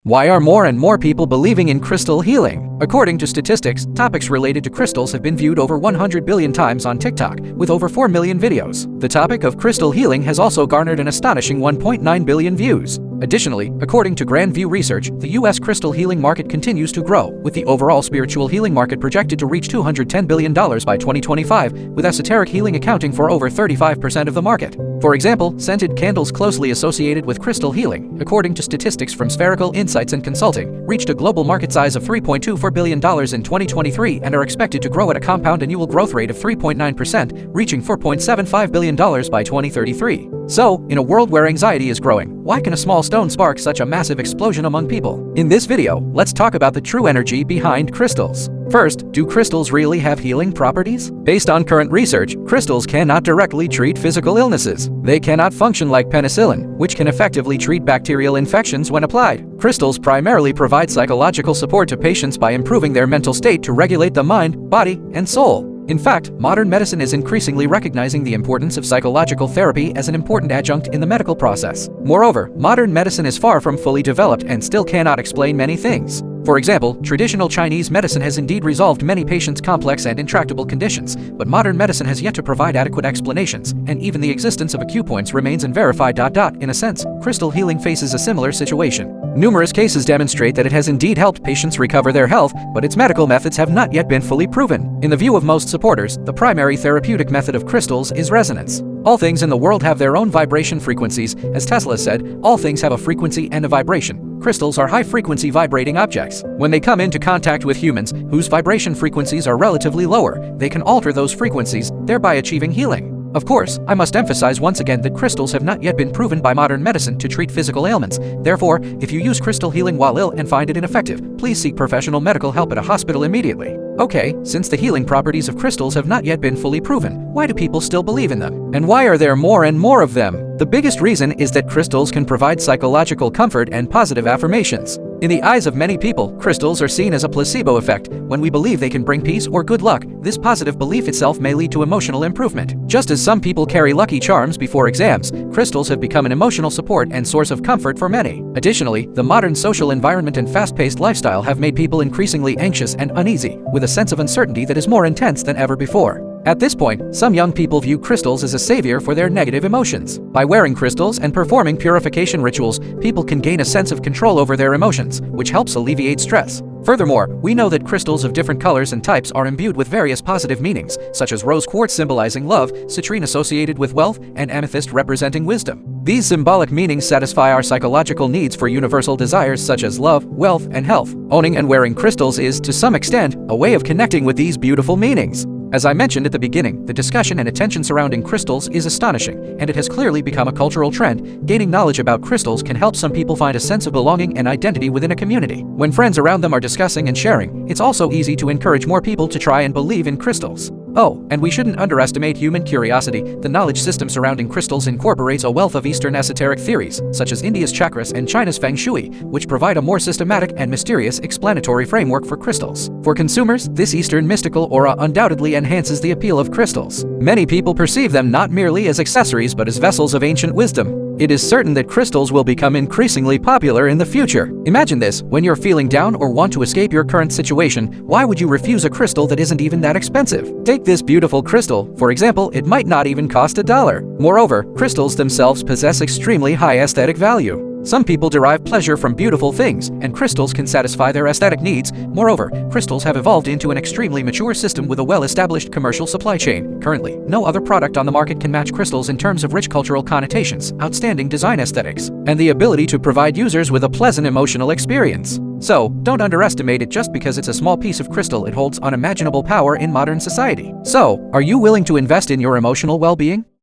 Why are more and more people believing in crystal healing? According to statistics, topics related to crystals have been viewed over 100 billion times on TikTok, with over 4 million videos. The topic of crystal healing has also garnered an astonishing 1.9 billion views. Additionally, according to Grand View Research, the U.S. crystal healing market continues to grow, with the overall spiritual healing market projected to reach $210 billion by 2025, with esoteric healing accounting for over 35% of the market. For example, scented candles closely associated with crystal healing, according to statistics from Spherical Insights and Consulting, reached a global market size of $3.24 billion in 2023 and are expected to grow at a compound annual growth rate of 3.9%, reaching $4.75 billion by 2033. So, in a world where anxiety is growing, why can a small stone spark such a massive explosion among people? In this video, let's talk about the true energy behind crystals. First, do crystals really have healing properties? Based on current research, crystals cannot directly treat physical illnesses. They cannot function like penicillin, which can effectively treat bacterial infections when applied. Crystals primarily provide psychological support to patients by improving their mental state to regulate the mind, body, and soul. In fact, modern medicine is increasingly recognizing the importance of psychological therapy as an important adjunct in the medical process. Moreover, modern medicine is far from fully developed and still cannot explain many things. For example, traditional Chinese medicine has indeed resolved many patients' complex and intractable conditions, but modern medicine has yet to provide adequate explanations, and even the existence of acupoints remains unverified. In a sense, crystal healing faces a similar situation. Numerous cases demonstrate that it has indeed helped patients recover their health, but its medical methods have not yet been fully proven. In the view of most supporters, the primary therapeutic method of crystals is resonance. All things in the world have their own vibration frequencies. As Tesla said, all things have a frequency and a vibration. Crystals are high-frequency vibrating objects. When they come into contact with humans, whose vibration frequencies are relatively lower, they can alter those frequencies, thereby achieving healing. Of course, I must emphasize once again that crystals have not yet been proven by modern medicine to treat physical ailments. Therefore, if you use crystal healing while ill and find it ineffective, please seek professional medical help at a hospital immediately. Okay, since the healing properties of crystals have not yet been fully proven, why do people still believe in them? And why are there more and more of them? The biggest reason is that crystals can provide psychological comfort and positive affirmations. In the eyes of many people, crystals are seen as a placebo effect. When we believe they can bring peace or good luck, this positive belief itself may lead to emotional improvement. Just as some people carry lucky charms before exams, crystals have become an emotional support and source of comfort for many. Additionally, the modern social environment and fast-paced lifestyle have made people increasingly anxious and uneasy, with a sense of uncertainty that is more intense than ever before. At this point, some young people view crystals as a savior for their negative emotions. By wearing crystals and performing purification rituals, people can gain a sense of control over their emotions, which helps alleviate stress. Furthermore, we know that crystals of different colors and types are imbued with various positive meanings, such as rose quartz symbolizing love, citrine associated with wealth, and amethyst representing wisdom. These symbolic meanings satisfy our psychological needs for universal desires such as love, wealth, and health. Owning and wearing crystals is, to some extent, a way of connecting with these beautiful meanings. As I mentioned at the beginning, the discussion and attention surrounding crystals is astonishing, and it has clearly become a cultural trend. Gaining knowledge about crystals can help some people find a sense of belonging and identity within a community. When friends around them are discussing and sharing, it's also easy to encourage more people to try and believe in crystals. Oh, and we shouldn't underestimate human curiosity. The knowledge system surrounding crystals incorporates a wealth of Eastern esoteric theories, such as India's chakras and China's feng shui, which provide a more systematic and mysterious explanatory framework for crystals. For consumers, this Eastern mystical aura undoubtedly enhances the appeal of crystals. Many people perceive them not merely as accessories but as vessels of ancient wisdom. It is certain that crystals will become increasingly popular in the future. Imagine this: when you're feeling down or want to escape your current situation, why would you refuse a crystal that isn't even that expensive? Take this beautiful crystal, for example, it might not even cost $1. Moreover, crystals themselves possess extremely high aesthetic value. Some people derive pleasure from beautiful things, and crystals can satisfy their aesthetic needs. Moreover, crystals have evolved into an extremely mature system with a well-established commercial supply chain. Currently, no other product on the market can match crystals in terms of rich cultural connotations, outstanding design aesthetics, and the ability to provide users with a pleasant emotional experience. So, don't underestimate it. Just because it's a small piece of crystal, it holds unimaginable power in modern society. So, are you willing to invest in your emotional well-being?